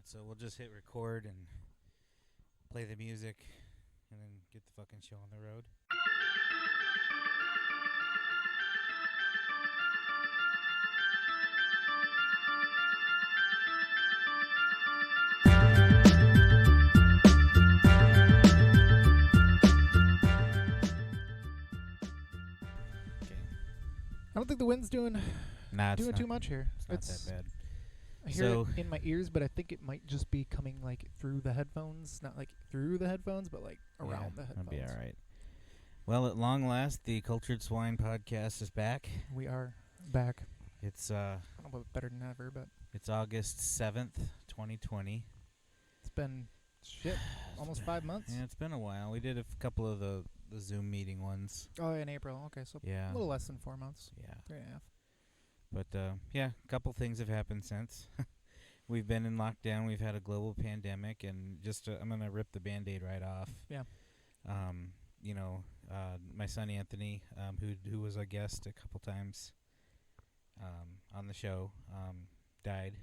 So we'll just hit record and play the music and then get the fucking show on the road. I don't think the wind's doing too much here. It's not that bad. I hear it in my ears, but I think it might just be coming like through the headphones. Not like through the headphones, but like around the headphones. That'll be all right. Well, at long last, the Cultured Swine podcast is back. We are back. It's I don't know about better than ever, but it's August 7th, 2020. It's been almost 5 months. Yeah, it's been a while. We did a couple of the Zoom meeting ones. Oh, in April. Okay, so yeah, a little less than 4 months. Yeah. 3.5. But, yeah, a couple things have happened since. We've been in lockdown. We've had a global pandemic. And just I'm going to rip the Band-Aid right off. Yeah. My son Anthony, who was a guest a couple times on the show, died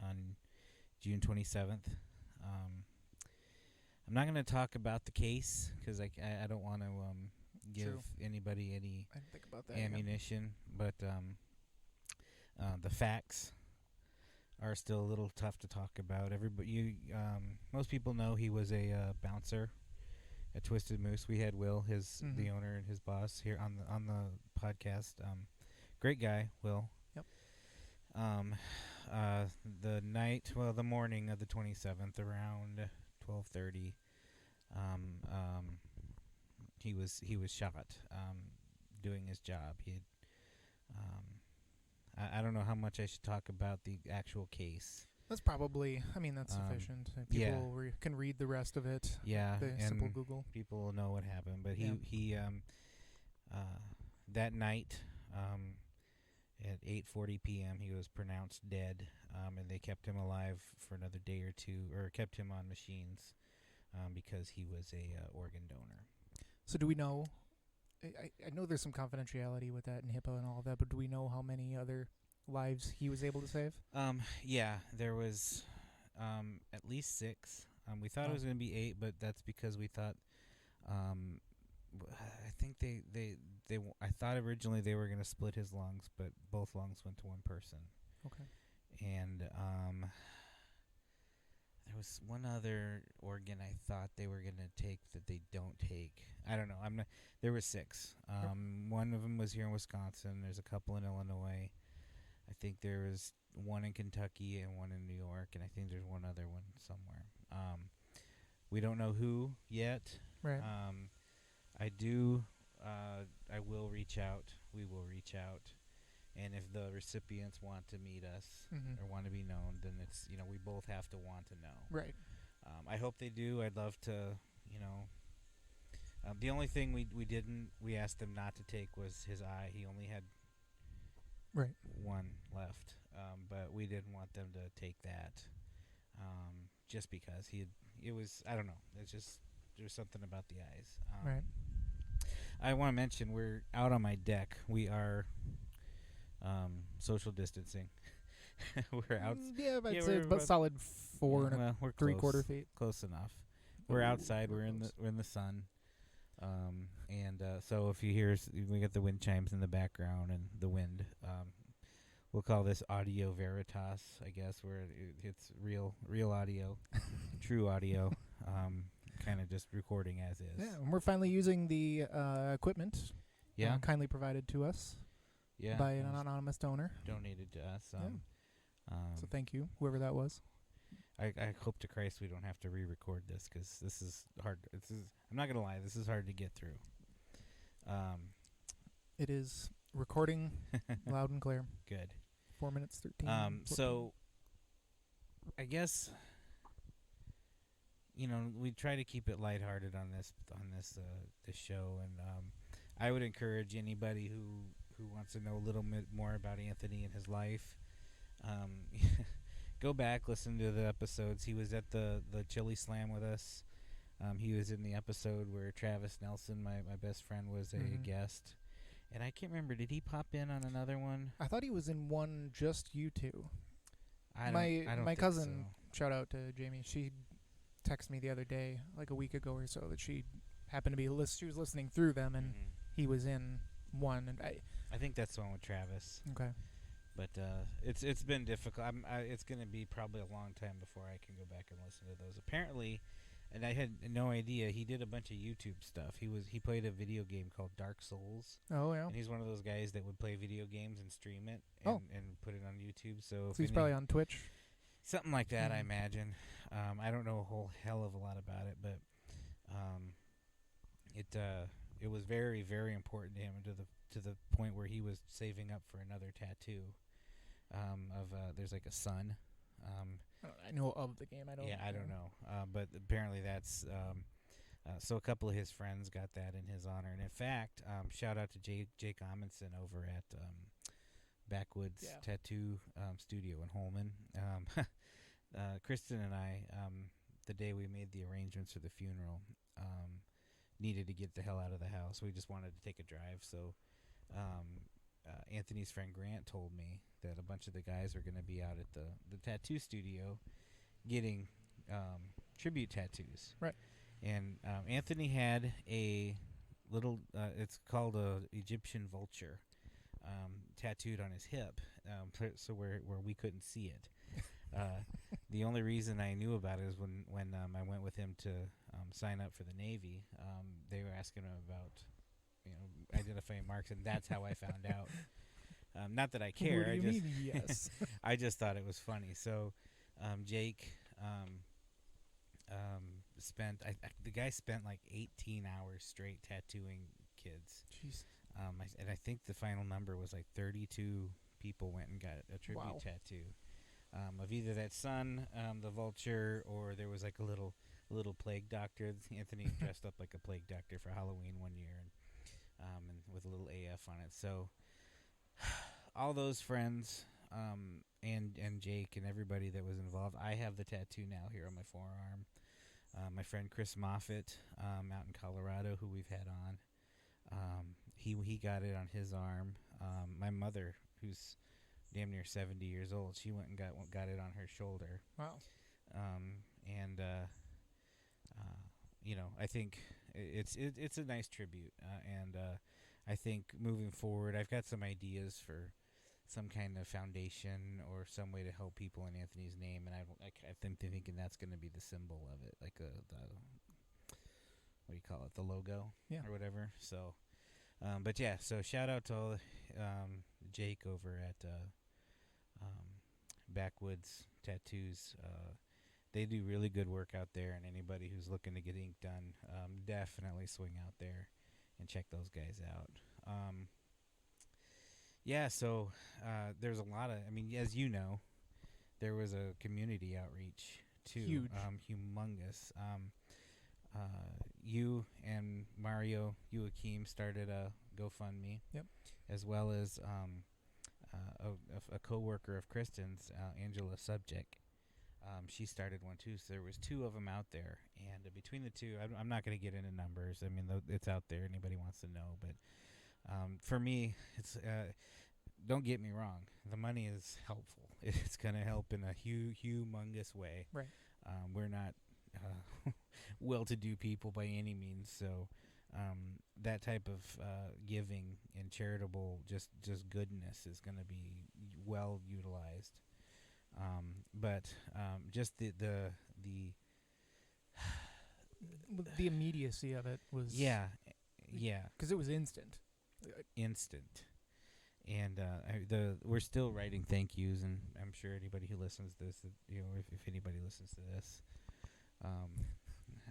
on June 27th. I'm not going to talk about the case because I don't want to give anybody any I didn't think about that ammunition, but the facts are still a little tough to talk about. Most people know he was a bouncer at Twisted Moose. We had Will, the owner and his boss, here on the podcast. Great guy, Will. Yep. The morning of the 27th, around 12:30, he was shot doing his job. I don't know how much I should talk about the actual case. That's probably, that's sufficient. People can read the rest of it. Yeah, the simple Google. People will know what happened. But he that night at 8:40 p.m. he was pronounced dead, and they kept him alive for another day or two, or kept him on machines because he was a organ donor. So do we know? I know there's some confidentiality with that in HIPAA and all of that, but do we know how many other lives he was able to save? Yeah, there was at least 6. We thought it was going to be 8, but that's because we thought I think I thought originally they were going to split his lungs, but both lungs went to one person. Okay. And there was one other organ I thought they were going to take that they don't take. I don't know. There were 6. One of them was here in Wisconsin. There's a couple in Illinois. I think there was one in Kentucky and one in New York, and I think there's one other one somewhere. We don't know who yet. Right. I will reach out. We will reach out. And if the recipients want to meet us or want to be known, then it's, we both have to want to know. Right. I hope they do. I'd love to, the only thing we asked them not to take was his eye. He only had one left. But we didn't want them to take that just because I don't know. It's just, there's something about the eyes. Right. I want to mention we're out on my deck. We are social distancing. We're out. I'd say about solid 4 and we're 3/4 feet. Close enough. We're outside. We're in the sun. So if you hear, we get the wind chimes in the background and the wind. We'll call this audio veritas, I guess, where it's real audio, true audio. Kind of just recording as is. Yeah, and we're finally using the equipment. Yeah. Kindly provided to us. Yeah. By an anonymous donor. Donated to us. So thank you, whoever that was. I hope to Christ we don't have to re-record this because this is hard. I'm not gonna lie, this is hard to get through. It is recording loud and clear. Good. 4 minutes 13. So I guess we try to keep it lighthearted on this show, and I would encourage anybody who wants to know a little bit more about Anthony and his life. Go back, listen to the episodes. He was at the Chili Slam with us. He was in the episode where Travis Nelson, my best friend, was a guest. And I can't remember, did he pop in on another one? I thought he was in one just you two. I don't My think cousin shout out to Jamie. She texted me the other day, like a week ago or so, that she happened to be she was listening through them, and he was in one. And I think that's the one with Travis. Okay. But it's been difficult. It's going to be probably a long time before I can go back and listen to those. Apparently, and I had no idea, he did a bunch of YouTube stuff. He played a video game called Dark Souls. Oh yeah. And he's one of those guys that would play video games and stream it and put it on YouTube. So he's probably on Twitch. Something like that, I imagine. I don't know a whole hell of a lot about it, but it was very, very important to him, to the point where he was saving up for another tattoo. There's like a sun. I know of the game. I don't. Yeah, I don't know. But apparently that's so a couple of his friends got that in his honor. And in fact, shout out to Jake Amundsen over at Backwoods Tattoo Studio in Holman. Kristen and I, the day we made the arrangements for the funeral, needed to get the hell out of the house. We just wanted to take a drive. So Anthony's friend Grant told me that a bunch of the guys are going to be out at the tattoo studio getting tribute tattoos. Right. And Anthony had a little, it's called a Egyptian vulture, tattooed on his hip, so where we couldn't see it. The only reason I knew about it is when I went with him to sign up for the Navy. They were asking him about, identifying marks, and that's how I found out. Not that I care. What do you mean, yes? I just thought it was funny. So, Jake the guy spent like 18 hours straight tattooing kids. Jeez. And I think the final number was like 32 people went and got a tribute tattoo of either that sun, the vulture, or there was like a little plague doctor. Anthony dressed up like a plague doctor for Halloween one year, and with a little AF on it. So all those friends, and Jake and everybody that was involved. I have the tattoo now here on my forearm. My friend Chris Moffitt, out in Colorado, who we've had on, he got it on his arm. My mother, who's damn near 70 years old, she went and got it on her shoulder. Wow. I think it's a nice tribute, and I think moving forward, I've got some ideas for some kind of foundation or some way to help people in Anthony's name, and I've been thinking that's going to be the symbol of it, like the what do you call it, the logo, or whatever. So, but yeah, so shout out to all Jake over at Backwoods Tattoos. They do really good work out there, and anybody who's looking to get ink done, definitely swing out there and check those guys out. So there's a lot of, as you know, there was a community outreach too. Huge. Humongous. You and Mario Joachim started a GoFundMe. Yep. As well as a co-worker of Kristen's, Angela Subject. She started one too, so there was two of them out there, and between the two, I'm not going to get into numbers. It's out there. Anybody wants to know, but for me, it's don't get me wrong. The money is helpful. It's going to help in a humongous way. Right. We're not well-to-do people by any means, so that type of giving and charitable just goodness is going to be well utilized. But just the immediacy of it was because it was instant. And we're still writing thank yous, and I'm sure anybody who listens to this, if anybody listens to this,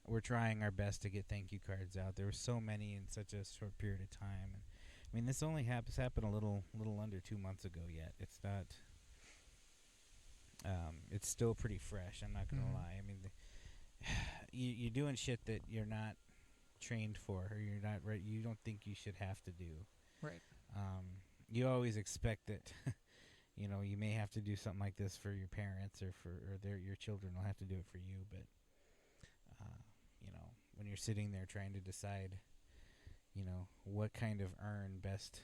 we're trying our best to get thank you cards out. There were so many in such a short period of time. And, this only happened a little under 2 months ago yet. It's not. It's still pretty fresh. I'm not gonna lie. You're doing shit that you're not trained for, or you're not right. You don't think you should have to do. Right. You always expect that, you may have to do something like this for your parents or your children will have to do it for you. But, when you're sitting there trying to decide, what kind of urn best.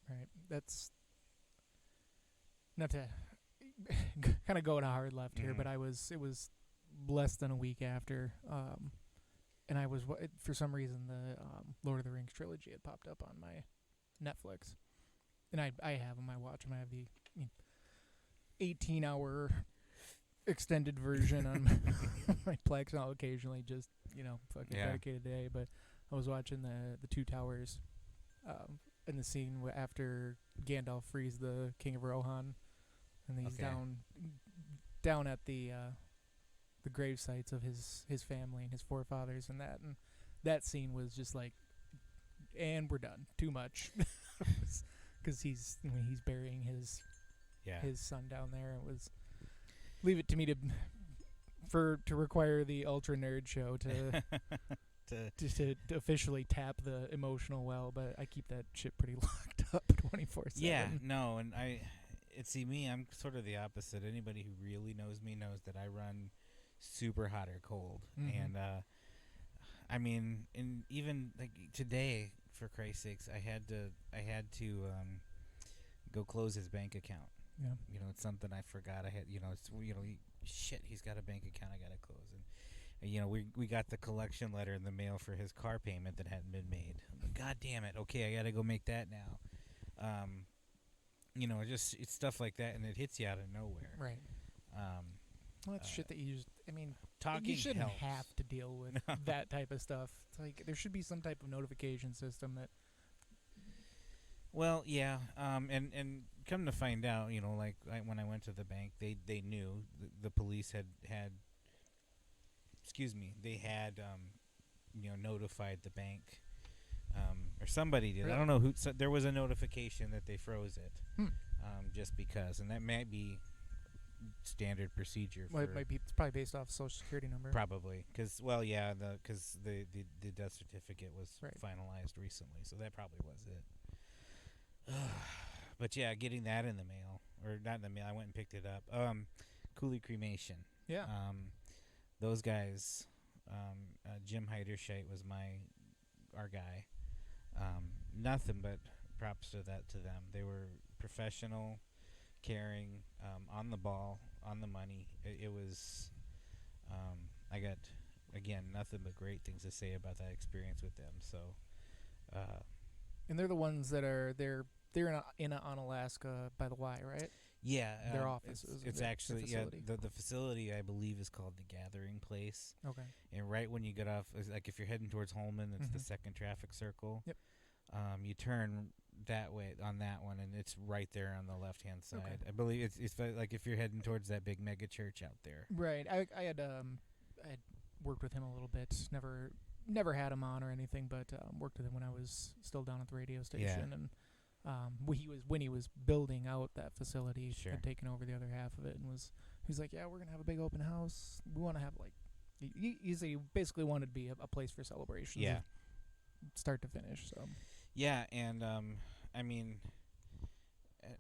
Right. That's not to kind of go to hard left here, but it was less than a week after, and I was for some reason the Lord of the Rings trilogy had popped up on my Netflix, and I have them. I watch them. I have the 18-hour extended version on my Plex, and I'll occasionally just fucking dedicate a day. But I was watching the Two Towers, in the scene after Gandalf frees the King of Rohan, and he's down at the grave sites of his family and his forefathers, and that scene was just like, and we're done. Too much, because he's burying his son down there. It was leave it to me to require the Ultra Nerd Show to officially tap the emotional well, but I keep that shit pretty locked up 24/7. Yeah, no, and see me, I'm sort of the opposite. Anybody who really knows me knows that I run super hot or cold, and I mean, and even like today, for Christ's sakes, I had to go close his bank account. Yeah, it's something I forgot. I had, shit, he's got a bank account I gotta close, and we got the collection letter in the mail for his car payment that hadn't been made. God damn it! Okay, I gotta go make that now. It's stuff like that, and it hits you out of nowhere. Right. Well, that's shit that you just. I mean, talking you shouldn't helps. have to deal with that type of stuff. It's like there should be some type of notification system that. Well, yeah, and come to find out, like when I went to the bank, they knew the police had they had notified the bank, or somebody did. Really? I don't know who. So there was a notification that they froze it, just because, and that might be standard procedure. Well, it might be. It's probably based off Social Security number. Probably, because the death certificate was finalized recently, so that probably was it. But yeah, getting that in the mail, or not in the mail, I went and picked it up. Cooley Cremation. Yeah. Those guys, Jim Heiderscheit was our guy. Nothing but props to them. They were professional, caring, on the ball, on the money. It was. I got, again, nothing but great things to say about that experience with them. So. And they're the ones that are they're in Alaska by the Y, right? Yeah, their offices. It's actually the facility I believe is called the Gathering Place. Okay. And right when you get off, like if you're heading towards Holman, it's the second traffic circle. Yep. You turn that way on that one, and it's right there on the left hand side. Okay. I believe it's like if you're heading towards that big mega church out there. Right. I had worked with him a little bit. Never had him on or anything, but worked with him when I was still down at the radio station, and when he was building out that facility, had taken over the other half of it, and he's like, yeah, we're gonna have a big open house. We want to have like, he basically wanted to be a place for celebrations, start to finish. So yeah, and I mean,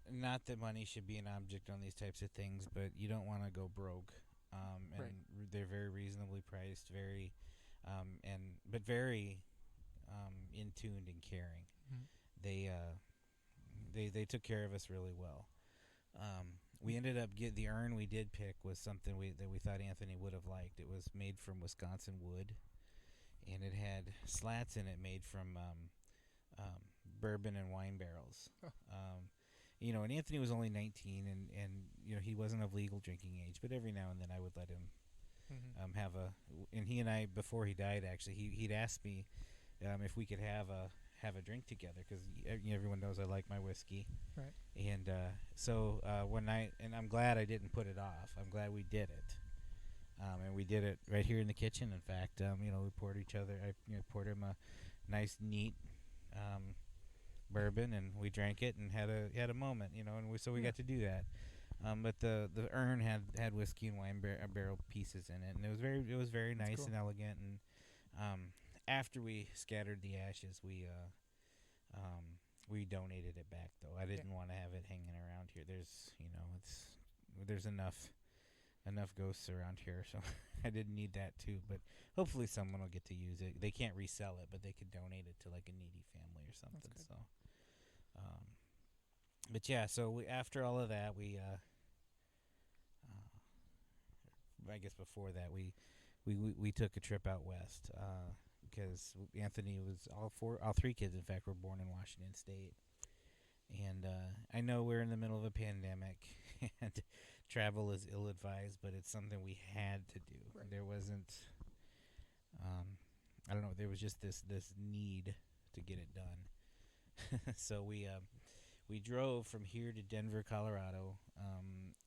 not that money should be an object on these types of things, but you don't want to go broke. And they're very reasonably priced, very very in tuned and caring. They took care of us really well. We ended up the urn we did pick was something that we thought Anthony would have liked. It was made from Wisconsin wood, and it had slats in it made from bourbon and wine barrels. And Anthony was only 19, and he wasn't of legal drinking age, but every now and then I would let him have and he and I, before he died, actually, he'd asked me if we could have a drink together, because everyone knows I like my whiskey. Right. And so one night, and I'm glad I didn't put it off. I'm glad we did it. And we did it right here in the kitchen. In fact, we poured each other. I poured him a nice, neat bourbon, and we drank it and had a moment. And we got to do that. But the urn had whiskey and wine barrel pieces in it, and it was very nice and elegant. And after we scattered the ashes, we donated it back, though. I didn't want to have it hanging around here. There's enough ghosts around here, so I didn't need that too. But hopefully someone will get to use it. They can't resell it, but they could donate it to like a needy family or something. So But yeah, so after all of that, I guess before that, we took a trip out west because Anthony was all three kids, in fact, were born in Washington State, and I know we're in the middle of a pandemic, and travel is ill advised, but it's something we had to do. Right. There wasn't, I don't know, there was just this need to get it done. So we drove from here to Denver, Colorado,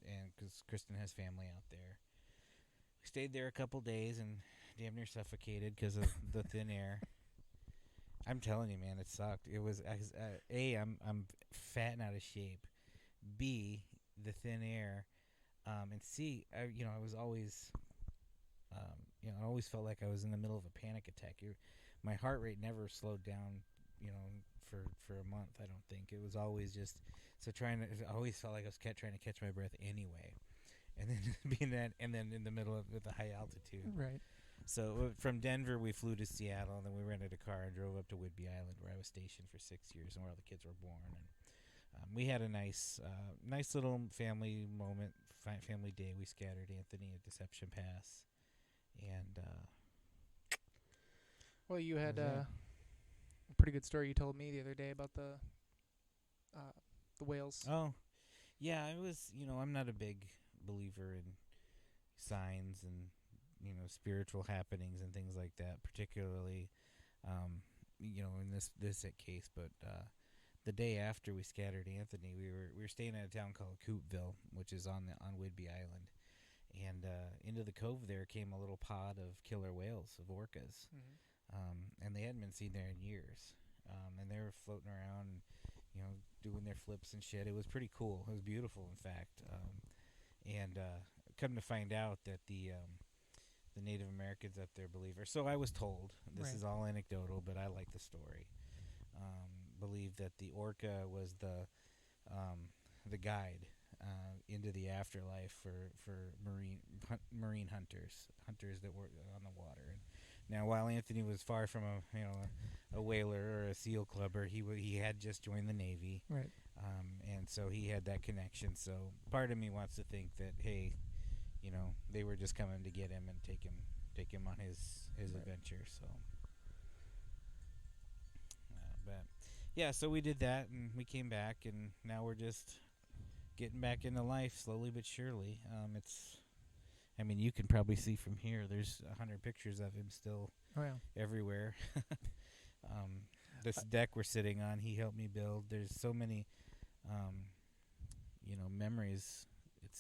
and because Kristen has family out there. We stayed there a couple days and damn near suffocated because of the thin air. I'm telling you, man, it sucked. It was I'm fat and out of shape. B, the thin air, and C, I was always, I always felt like I was in the middle of a panic attack. My heart rate never slowed down, for a month. I don't think it was always just so trying to. I always felt like I was trying to catch my breath anyway, and then being that, and then in the middle of the high altitude. Right. So from Denver, we flew to Seattle, and then we rented a car and drove up to Whidbey Island, where I was stationed for 6 years, and where all the kids were born. And we had a nice little family moment, family day. We scattered Anthony at Deception Pass, and Well, you had that was a pretty good story you told me the other day about the whales. Oh, yeah, it was, I'm not a big believer in signs and, spiritual happenings and things like that, particularly, in this case. But the day after we scattered Anthony, we were staying at a town called Coopville, which is on Whidbey Island. And into the cove there came a little pod of killer whales, of orcas. And they hadn't been seen there in years. And they were floating around, doing their flips and shit. It was pretty cool. It was beautiful, in fact. And come to find out that the Native Americans up there believe, or so I was told. This Right. is all anecdotal, but I like the story. Believe that the orca was the guide into the afterlife for marine hunters that were on the water. And now, while Anthony was far from a whaler or a seal clubber, he had just joined the Navy, Right. and so he had that connection. So part of me wants to think that, hey, they were just coming to get him and take him on his Right. adventure. So, but yeah, so we did that, and we came back, and now we're just getting back into life slowly but surely. You can probably see from here. There's 100 pictures of him still Oh yeah. everywhere. This deck we're sitting on, he helped me build. There's so many, memories.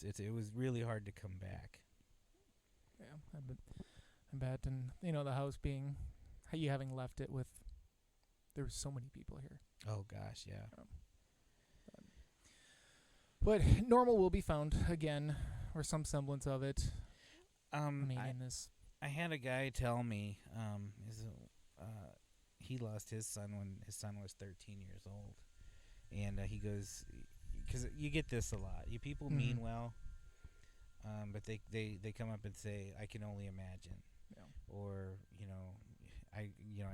It was really hard to come back. Yeah. I bet, and the house being, you having left it with, there were so many people here. Oh gosh, yeah. But normal will be found again, or some semblance of it. In this. I had a guy tell me, he lost his son when his son was 13 years old, and he goes, because you get this a lot. You people mean well, but they come up and say, I can only imagine, or I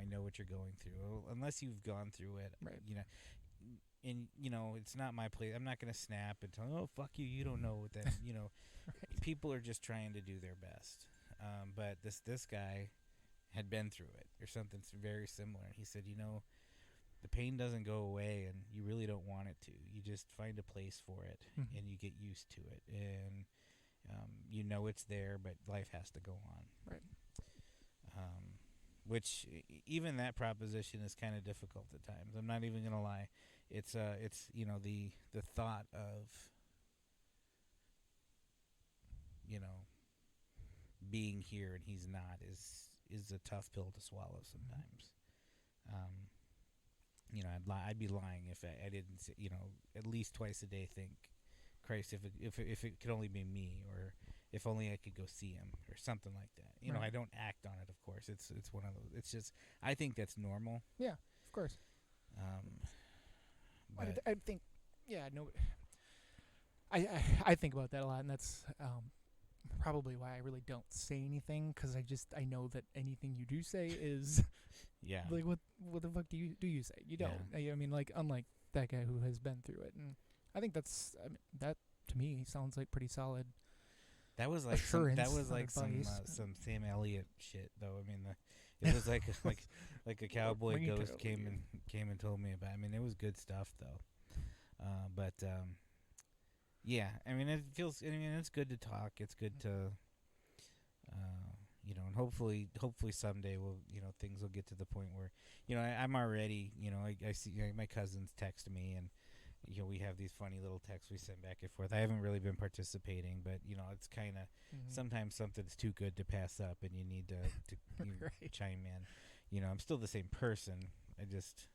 know what you're going through. Well, unless you've gone through it, Right. And it's not my place. I'm not gonna snap and tell, oh fuck you, you don't know what that. Right. People are just trying to do their best. But this guy had been through it or something very similar. He said, the pain doesn't go away, and you really don't want it to. You just find a place for it, and you get used to it, and it's there, but life has to go on. Right. Which even that proposition is kind of difficult at times. I'm not even gonna lie. It's the thought of being here and he's not is a tough pill to swallow sometimes. I'd be lying if I didn't at least twice a day think, Christ, if it could only be me, or if only I could go see him, or something like that. Right. I don't act on it, of course. It's one of those. It's just, I think that's normal. Yeah, of course. But I think, no. I think about that a lot, and that's probably why I really don't say anything, because I know that anything you do say is yeah, like, what the fuck do you say? You don't. Yeah. Like, unlike that guy who has been through it, and I think that to me sounds like pretty solid That was like assurance some advice. some Sam Elliott shit though. I mean, it was like like a cowboy Ring it ghost earlier. came and told me about. I mean, it was good stuff though. But yeah, I mean, it feels. I mean, it's good to talk. It's good to and hopefully someday things will get to the point where I'm already I see my cousins text me, and we have these funny little texts we send back and forth. I haven't really been participating, but it's kind of sometimes something's too good to pass up, and you need to Right. chime in. I'm still the same person. I just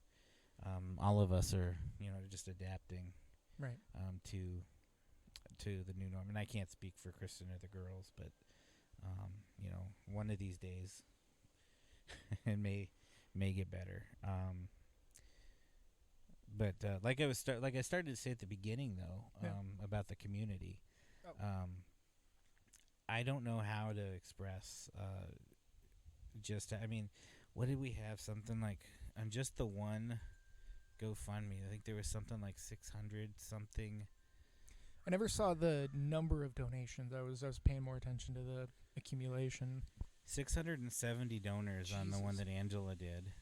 all of us are just adapting Right. to the new norm. And I can't speak for Kristen or the girls, but one of these days it may get better. But like I started to say at the beginning though, Yeah. about the community. Oh. I don't know how to express. I mean, what did we have? Something like on just the one GoFundMe. I think there was something like 600 something. I never saw the number of donations. I was paying more attention to the accumulation. 670 donors on the one Jesus. that Angela did,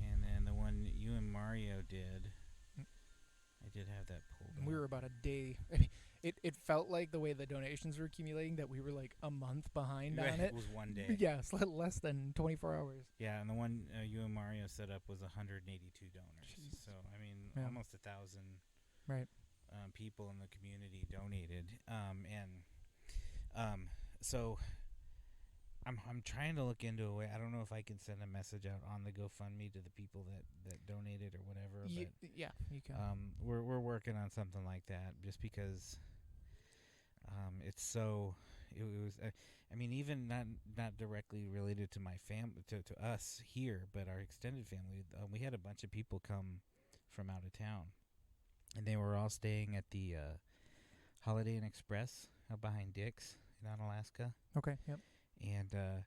and then the one you and Mario did. I did have that pulled up. We were about a day. I mean, it felt like the way the donations were accumulating that we were like a month behind on it. It was one day. Yes, less than 24 hours. Yeah, and the one you and Mario set up was 182 donors. Jeez. So I mean, Yeah. almost 1,000 Right. people in the community donated. So I'm trying to look into a way. I don't know if I can send a message out on the GoFundMe to the people that donated or whatever. But Yeah, you can. we're working on something like that, just because it's so. It was. I mean, even not directly related to my family, to us here, but our extended family. We had a bunch of people come from out of town, and they were all staying at the Holiday Inn Express out behind Dick's in Alaska. Okay. Yep. And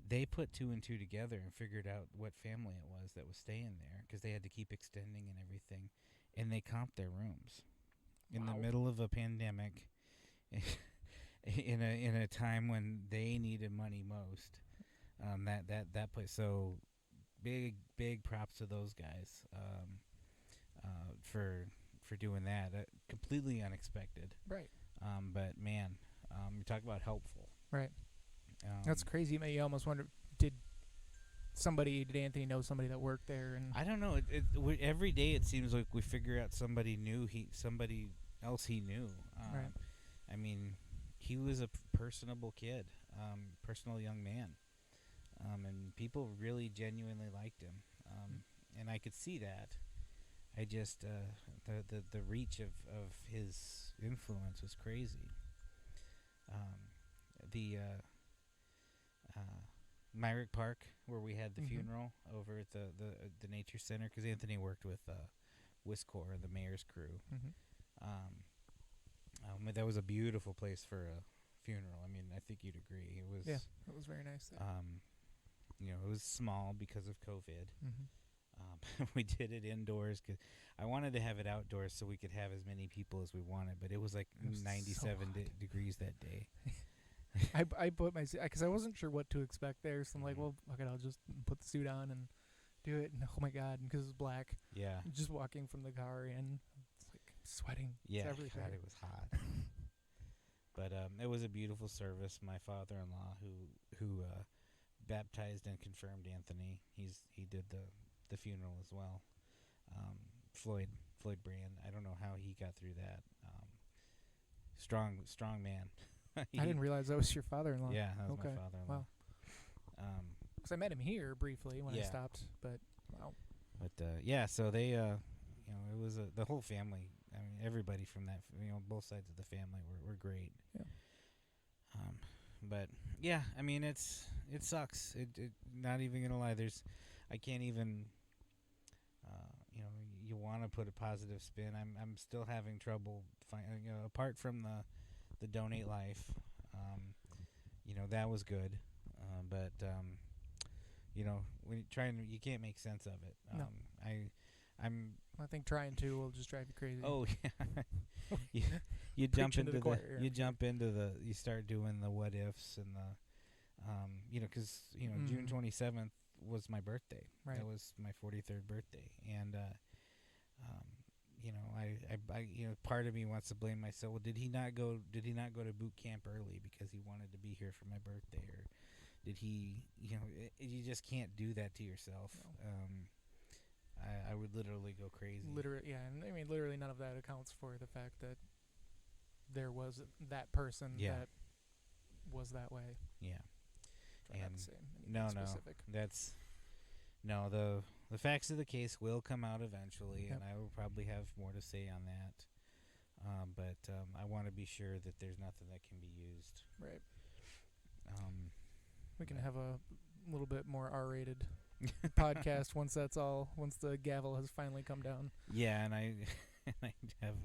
they put two and two together and figured out what family it was that was staying there, because they had to keep extending and everything, and they comped their rooms in the middle of a pandemic, in a time when they needed money most. That place. So big props to those guys for doing that. Completely unexpected. Right. But man, you talk about helpful. Right. That's crazy. You almost wonder, did Anthony know somebody that worked there? And I don't know. Every day it seems like we figure out somebody else he knew. Right. I mean, he was a personable kid, personal young man, and people really genuinely liked him, and I could see that. I just the reach of his influence was crazy. The Myrick Park, where we had the funeral over at the nature center, because Anthony worked with WISCOR, the mayor's crew. That was a beautiful place for a funeral. I mean, I think you'd agree. It was. Yeah, it was very nice there. It was small because of COVID. We did it indoors because I wanted to have it outdoors so we could have as many people as we wanted, but it was like 97 degrees that day. I put my because I wasn't sure what to expect there, so I'm like, well, fuck it, I'll just put the suit on and do it. And oh my god, because it's black. Yeah. Just walking from the car in, it's like sweating. Yeah, it's everything. God, it was hot. But it was a beautiful service. My father-in-law, who baptized and confirmed Anthony, he did the funeral as well. Floyd Brand. I don't know how he got through that. Strong man. I didn't realize that was your father-in-law. Yeah, that was okay. my father-in-law. Wow. Because I met him here briefly when I stopped, but wow. But yeah, so they, it was the whole family. I mean, everybody from that, both sides of the family were great. Yeah. But yeah, I mean, it sucks. It not even gonna lie. I can't even. You want to put a positive spin. I'm still having trouble finding. Apart from the Donate Life, that was good. But when you can't make sense of it. No. I'm I think trying to will just drive you crazy. Oh yeah, you, you jump Preaching to into the choir, I'm you sure. jump into the you start doing the what ifs and the because June 27th was my birthday. Right. That was my 43rd birthday, and um, part of me wants to blame myself. Well, did he not go to boot camp early because he wanted to be here for my birthday, or did he? You just can't do that to yourself. No. I would literally go crazy. Literally, yeah, and I mean, literally, none of that accounts for the fact that there was that person that was that way. Yeah. Try not And to say anything specific. That's the facts of the case will come out eventually, and I will probably have more to say on that. But I want to be sure that there's nothing that can be used. Right. We can have a little bit more R-rated podcast once the gavel has finally come down. Yeah, and I have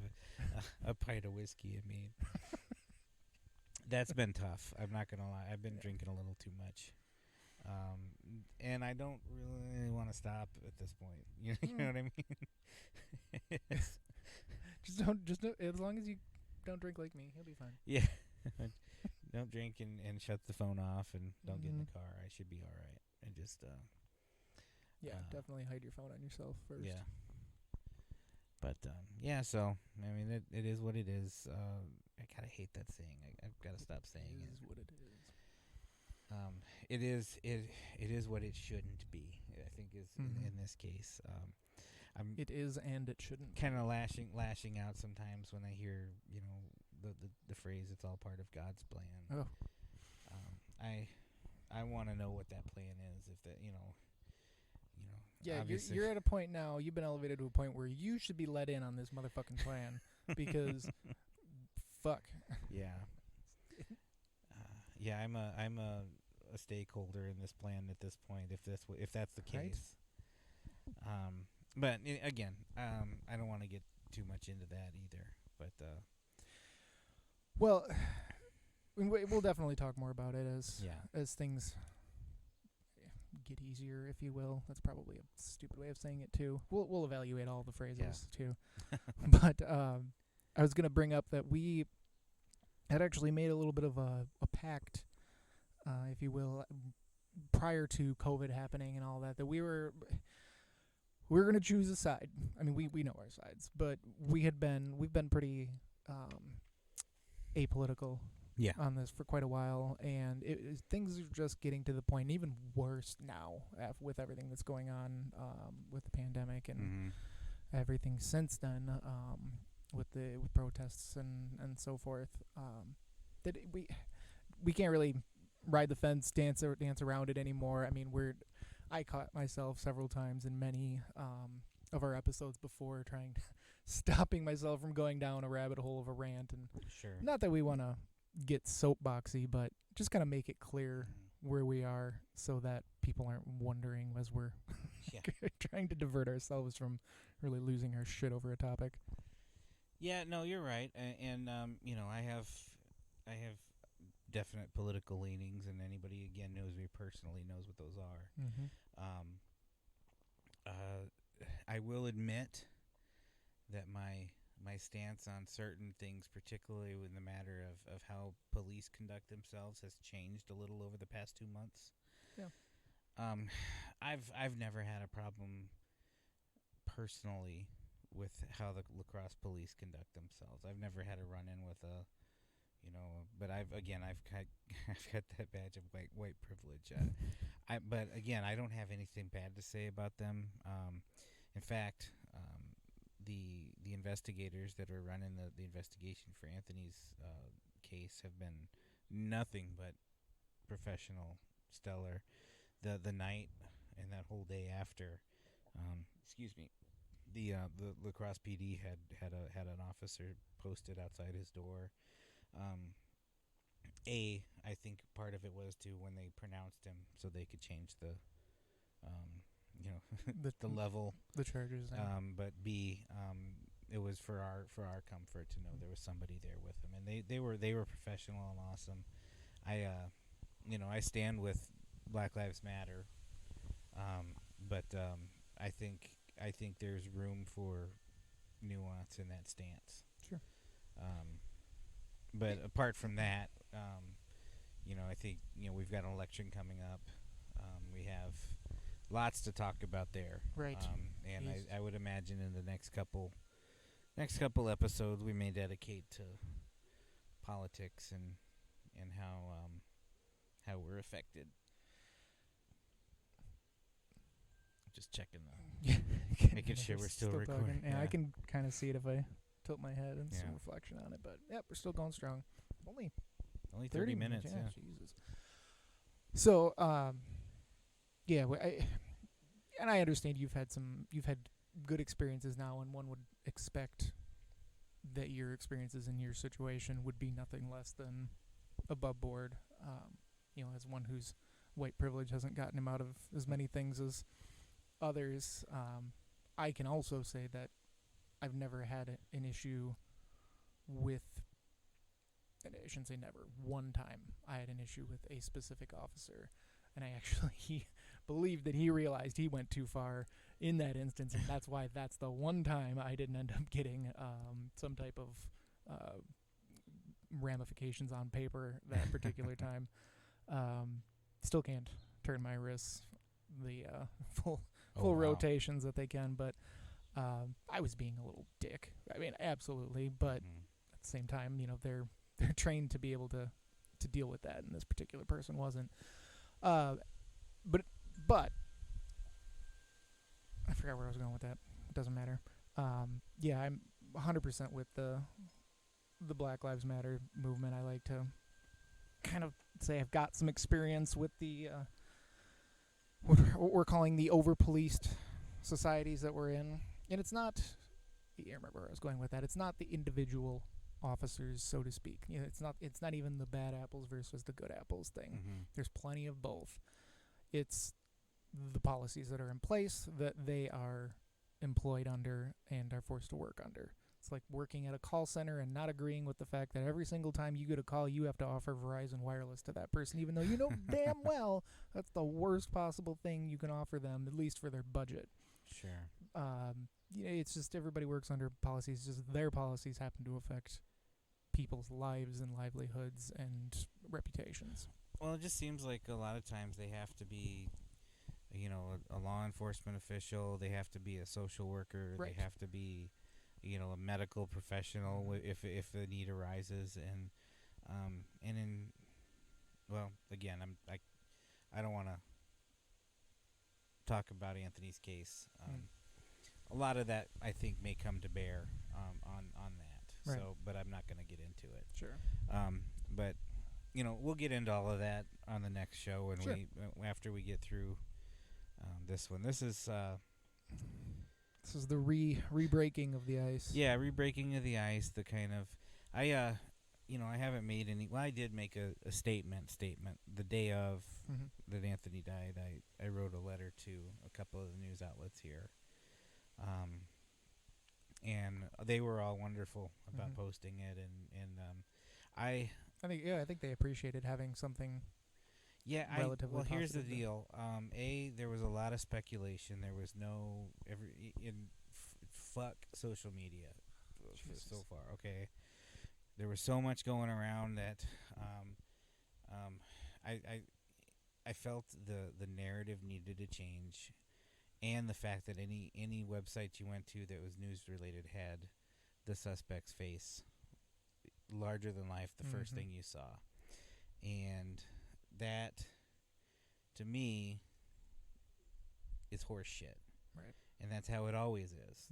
a pint of whiskey in me. That's been tough. I'm not gonna lie. I've been drinking a little too much, and I don't really want to stop at this point. You know what I mean? Just don't. As long as you don't drink like me, you'll be fine. Yeah. Don't drink and shut the phone off and don't get in the car. I should be all right. And just definitely hide your phone on yourself first. Yeah. But so I mean it is what it is. I kind of hate that saying. I've got to stop saying it. It is what it is. It is what it shouldn't be. I think is in this case. It is and it shouldn't. Kind of lashing out sometimes when I hear the phrase "it's all part of God's plan." Oh. I want to know what that plan is. If that Yeah, you're at a point now. You've been elevated to a point where you should be let in on this motherfucking plan because, fuck. Yeah. Yeah, I'm a stakeholder in this plan at this point. If that's the case. Right. But again, I don't want to get too much into that either. But well, we'll definitely talk more about it as things get easier, if you will. That's probably a stupid way of saying it too. We'll evaluate all the phrases too. But I was gonna bring up that we had actually made a little bit of a pact, if you will, prior to COVID happening and all that we were gonna choose a side. I mean, we know our sides, but we've been pretty apolitical on this for quite a while, and things are just getting to the point, even worse now with everything that's going on with the pandemic and everything since then, with protests and so forth. That we can't really ride the fence, dance around it anymore. I mean, I caught myself several times in many of our episodes before stopping myself from going down a rabbit hole of a rant, and not that we want to get soapboxy, but just kind of make it clear where we are so that people aren't wondering as we're trying to divert ourselves from really losing our shit over a topic. Yeah, no, you're right, and I have definite political leanings, and anybody again knows me personally knows what those are. I will admit that my stance on certain things, particularly in the matter of how police conduct themselves, has changed a little over the past 2 months. Yeah. I've never had a problem personally with how the La Crosse police conduct themselves. I've never had a run-in with but I've got that badge of white privilege. But again, I don't have anything bad to say about them. In fact, the investigators that are running the investigation for Anthony's case have been nothing but professional, stellar. The night and that whole day after, the La Crosse PD had an officer posted outside his door. I think part of it was when they pronounced him, so they could change the the level, the charges. But B, it was for our comfort to know there was somebody there with him, and they were professional and awesome. I stand with Black Lives Matter, but I think I think there's room for nuance in that stance. Sure. But apart from that, I think we've got an election coming up. We have lots to talk about there. Right. And I would imagine in the next couple episodes we may dedicate to politics and how we're affected. Just checking making sure we're still recording. Yeah, I can kind of see it if I tilt my head and some Yeah. reflection on it. But we're still going strong. Only 30 minutes. Yeah. Jesus. So, and I understand you've had good experiences now, and one would expect that your experiences in your situation would be nothing less than above board. As one whose white privilege hasn't gotten him out of as many things as others, I can also say that I've never had an issue with, and I shouldn't say never, one time I had an issue with a specific officer, and I actually believed that he realized he went too far in that instance, and that's why that's the one time I didn't end up getting some type of ramifications on paper that particular time. Still can't turn my wrists the full rotations that they can, but I was being a little dick. I mean, absolutely, but at the same time, they're trained to be able to deal with that, and this particular person wasn't. But I forgot where I was going with that. It doesn't matter. I'm 100% with the Black Lives Matter movement. I like to kind of say I've got some experience with the what we're calling the over-policed societies that we're in. And it's not, I remember where I was going with that. It's not the individual officers, so to speak. It's not even the bad apples versus the good apples thing. Mm-hmm. There's plenty of both. It's the policies that are in place that they are employed under and are forced to work under. It's like working at a call center and not agreeing with the fact that every single time you get a call, you have to offer Verizon Wireless to that person, even though you know damn well that's the worst possible thing you can offer them, at least for their budget. Sure. It's just everybody works under policies. Just their policies happen to affect people's lives and livelihoods and reputations. Well, it just seems like a lot of times they have to be, a law enforcement official. They have to be a social worker. Right. They have to be, a medical professional if the need arises. And again, I don't want to talk about Anthony's case. A lot of that I think may come to bear on that. Right. So, but I'm not going to get into it. Sure. But we'll get into all of that on the next show, and sure. after we get through this one. This is the re-breaking of the ice. Yeah, re-breaking of the ice. The kind of I haven't made any. Well, I did make a statement the day of that Anthony died. I wrote a letter to a couple of the news outlets here, and they were all wonderful about posting it, and I think they appreciated having something. Yeah, relatively here's the positive. deal. There was a lot of speculation. There was no fuck social media so far. Okay, there was so much going around that I felt the narrative needed to change, and the fact that any website you went to that was news related had the suspect's face larger than life, the first thing you saw, and that to me is horse shit. Right. And that's how it always is.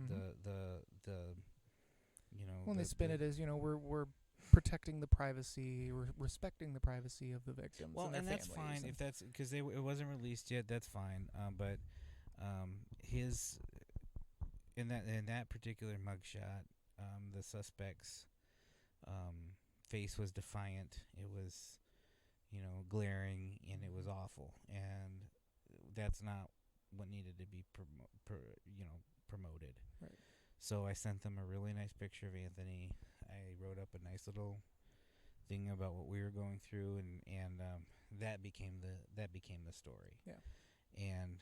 When they spin it as we're protecting the privacy, we're respecting the privacy of the victims. Well, and their that's families fine if that's because it wasn't released yet. That's fine. But his in that particular mugshot, the suspect's face was defiant. It was glaring, and it was awful, and that's not what needed to be promoted. Right. So I sent them a really nice picture of Anthony. I wrote up a nice little thing about what we were going through, and that became the story. Yeah. And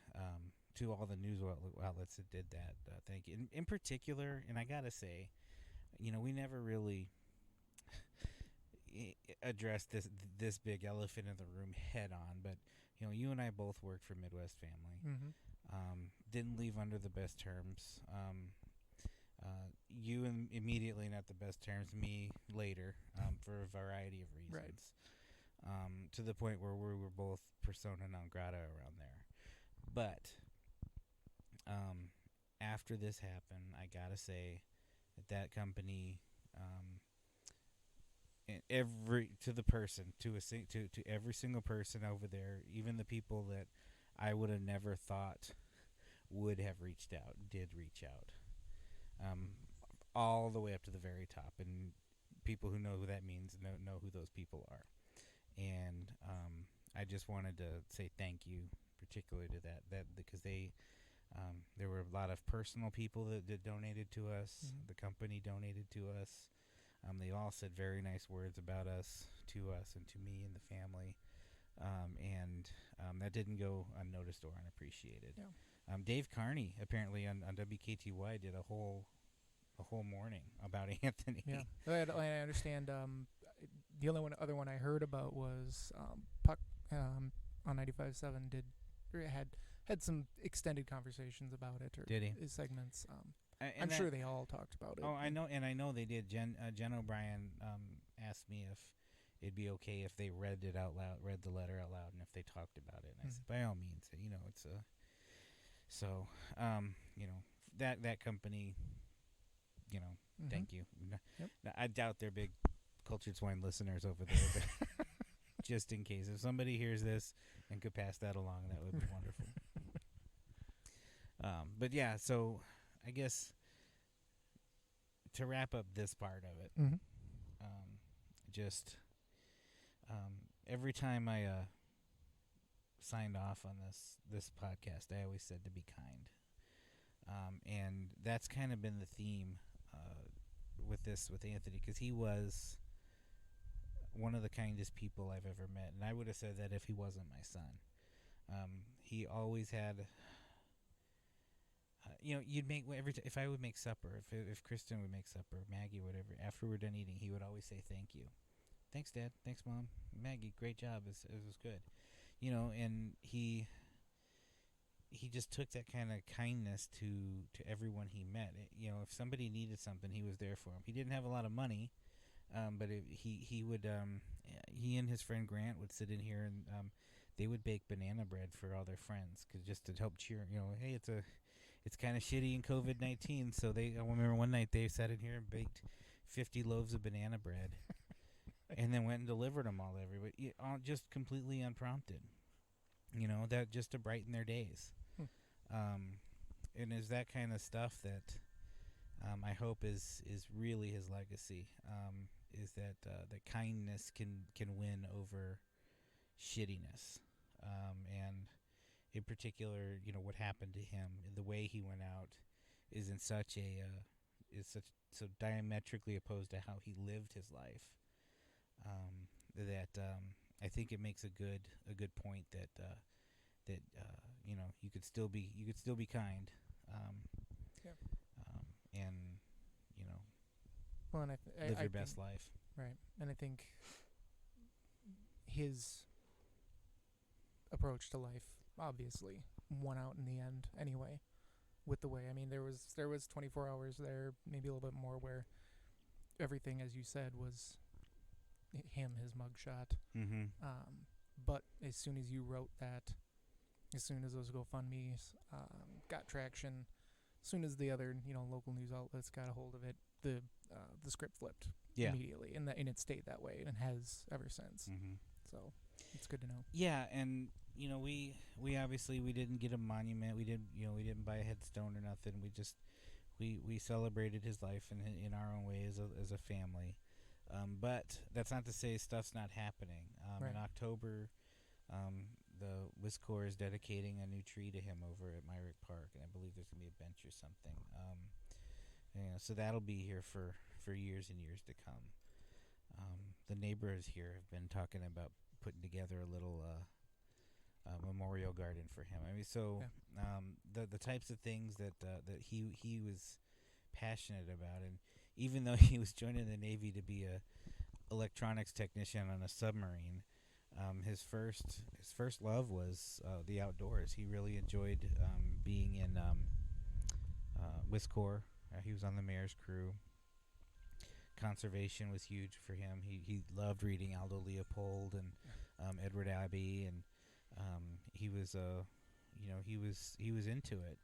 to all the news outlets that did that. Thank you. In particular, and I gotta say, we never really addressed this big elephant in the room head on. But you and I both worked for Midwest Family. Mm-hmm. Didn't leave under the best terms. You immediately not the best terms. Me later, for a variety of reasons. Right. To the point where we were both persona non grata around there. But after this happened, I gotta say that company, every to the person to every single person over there, even the people that I would have never thought would have reached out, did reach out, all the way up to the very top, and people who know who that means know who those people are, and I just wanted to say thank you, particularly to that because there were a lot of personal people that donated to us. Mm-hmm. The company donated to us. They all said very nice words about us, to us, and to me and the family. And that didn't go unnoticed or unappreciated. Yeah. Dave Carney apparently on WKTY did a whole morning about Anthony. Yeah, I understand. The only other one I heard about was Puck on 95.7 had some extended conversations about it, or Did he? segments. I'm sure they all talked about it. Oh, I know they did. Jen O'Brien asked me if it'd be okay if they read the letter out loud, and if they talked about it. And I said, by all means, it's a. So, that company, thank you. Yep. I doubt they're big Cultured Swine listeners over there, but just in case, if somebody hears this and could pass that along, that would be wonderful. But yeah, so I guess to wrap up this part of it, mm-hmm. just every time I signed off on this podcast, I always said to be kind, and that's kind of been the theme with Anthony, because he was one of the kindest people I've ever met, and I would have said that if he wasn't my son. He always had. You'd make if I would make supper, if Kristen would make supper, Maggie, whatever. After we're done eating, he would always say thank you, thanks Dad, thanks Mom, Maggie, great job, it was good, and he just took that kind of kindness to everyone he met. If somebody needed something, he was there for them. He didn't have a lot of money, but he would he and his friend Grant would sit in here, and they would bake banana bread for all their friends, just to help cheer. Hey, it's kind of shitty in COVID-19, so I remember one night they sat in here and baked 50 loaves of banana bread, and then went and delivered them all to everybody, all just completely unprompted. That just to brighten their days. And is that kind of stuff that I hope is really his legacy. Is that that kindness can win over shittiness, and in particular, what happened to him, the way he went out, is in such so diametrically opposed to how he lived his life, that I think it makes a good point that you could still be kind, yeah. And well, and live your best life. Right, and I think his approach to life obviously won out in the end anyway, with the way, there was 24 hours there, maybe a little bit more, where everything, as you said, was him, his mugshot. Mm-hmm. But as soon as you wrote that, as soon as those GoFundMes got traction, as soon as the other local news outlets got a hold of it, the script flipped immediately, and it stayed that way, and has ever since. Mm-hmm. So it's good to know. Yeah, and we obviously we didn't get a monument. We didn't buy a headstone or nothing. We just we celebrated his life in our own way as a family. But that's not to say stuff's not happening. Right. In October, the WISCOR is dedicating a new tree to him over at Myrick Park, and I believe there's gonna be a bench or something. So that'll be here for years and years to come. The neighbors here have been talking about putting together a little memorial garden for him. I mean, so the types of things that he was passionate about, and even though he was joining the Navy to be a electronics technician on a submarine, his first love was the outdoors. He really enjoyed being in WISCOR. He was on the mayor's crew. Conservation was huge for him. He loved reading Aldo Leopold and Edward Abbey, and he was he was into it.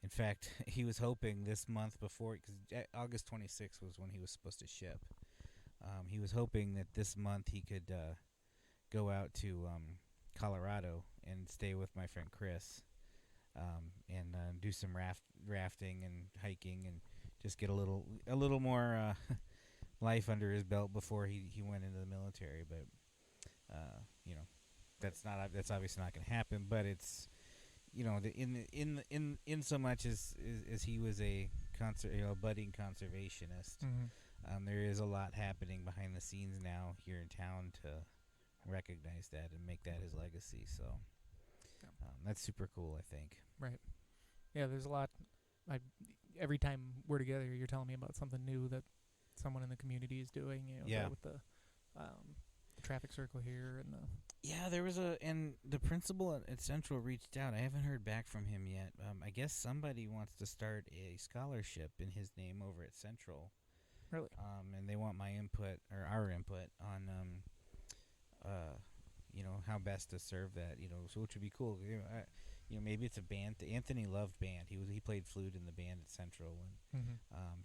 In fact, he was hoping this month before, because August 26th was when he was supposed to ship. He was hoping that this month he could go out to Colorado and stay with my friend Chris, and do some rafting and hiking, and just get a little more life under his belt before he went into the military. But that's obviously not going to happen. But it's in so much as he was a budding conservationist. There is a lot happening behind the scenes now here in town to recognize that and make that his legacy. So that's super cool, I think. Right. Yeah, there's a lot. Every time we're together, you're telling me about something new that someone in the community is doing. With the traffic circle here and the. Yeah, there was and the principal at Central reached out. I haven't heard back from him yet. I guess somebody wants to start a scholarship in his name over at Central. Really? And they want my input or our input on how best to serve that. So which would be cool. Maybe it's a band. Anthony loved band. He played flute in the band at Central, and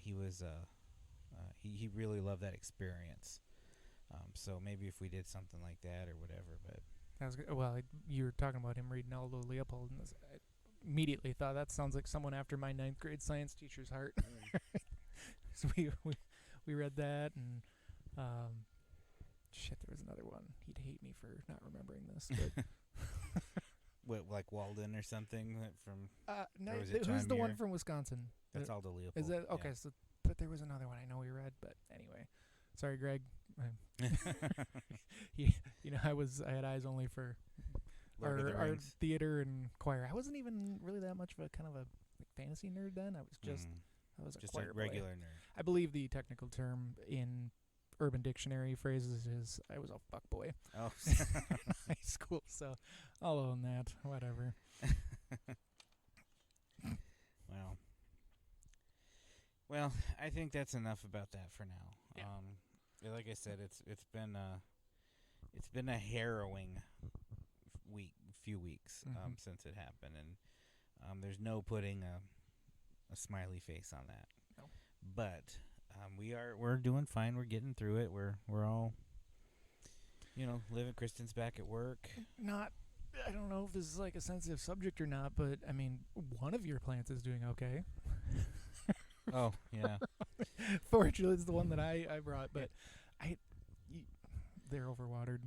he was he really loved that experience. So maybe if we did something like that or whatever, but that was good. Well, you were talking about him reading Aldo Leopold, and I immediately thought that sounds like someone after my 9th grade science teacher's heart. So we read that, and there was another one. He'd hate me for not remembering this, but what, like Walden or something from? No, who's the one from Wisconsin? That's Aldo Leopold. Is that okay? Yeah. So, but there was another one I know we read, but anyway, sorry, Greg. I had eyes only for our theater and choir. I wasn't even really that much of a kind of a fantasy nerd then. I was just a choir regular boy. nerd. I believe the technical term in Urban Dictionary phrases is I was a fuck boy. Oh, high school. So I'll own that. Whatever. Well, I think that's enough about that for now. Yeah. Like I said, it's been a harrowing few weeks since it happened, and there's no putting a smiley face on that. No. But we're doing fine. We're getting through it. We're all living. Kristen's back at work. I don't know if this is like a sensitive subject or not, but I mean, one of your plants is doing okay. Oh, yeah. Fortunately, it's the one that I brought, but they're overwatered.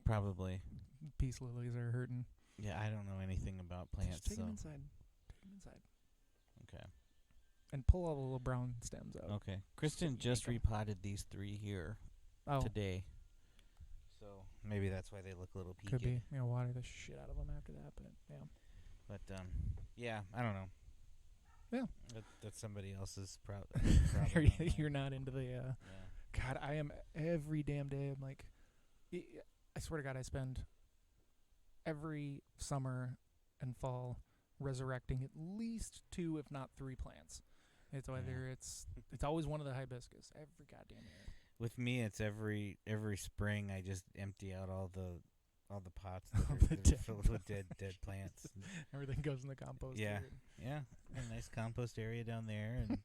Probably. Peace lilies are hurting. Yeah, I don't know anything about plants. Just take them inside. Okay. And pull all the little brown stems out. Okay. Kristen just repotted these 3 here today. So maybe that's why they look a little peaked. Could be. Water the shit out of them after that, but yeah. But yeah, I don't know. Yeah. That's somebody else's problem. You're not into the God, I am every damn day. I'm like, I swear to God, I spend every summer and fall resurrecting at least 2, if not 3 plants. It's either it's always one of the hibiscus every goddamn year. With me, it's every spring. I just empty out all the pots that are filled with dead plants. Everything goes in the compost. Yeah, yeah, a nice compost area down there, and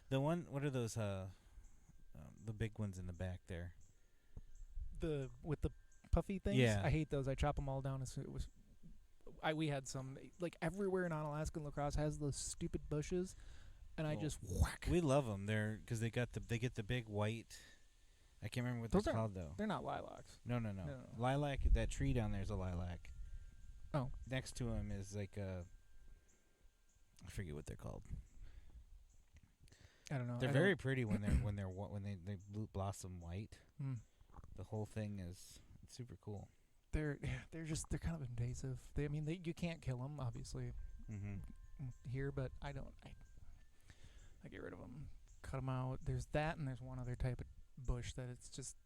the one. What are those? The big ones in the back there. With the puffy things. Yeah, I hate those. I chop them all down. We had some like everywhere in Onalaska and La Crosse has those stupid bushes, and I just whack. We love them. They're because they get the big white. I can't remember what they're called though. They're not lilacs. No. Lilac. That tree down there is a lilac. Oh. Next to them is like I forget what they're called. I don't know. They're very pretty when they blossom white. The whole thing is super cool. they're kind of invasive. You can't kill them obviously here, but I get rid of them, cut them out. There's that, and there's one other type of bush that it's just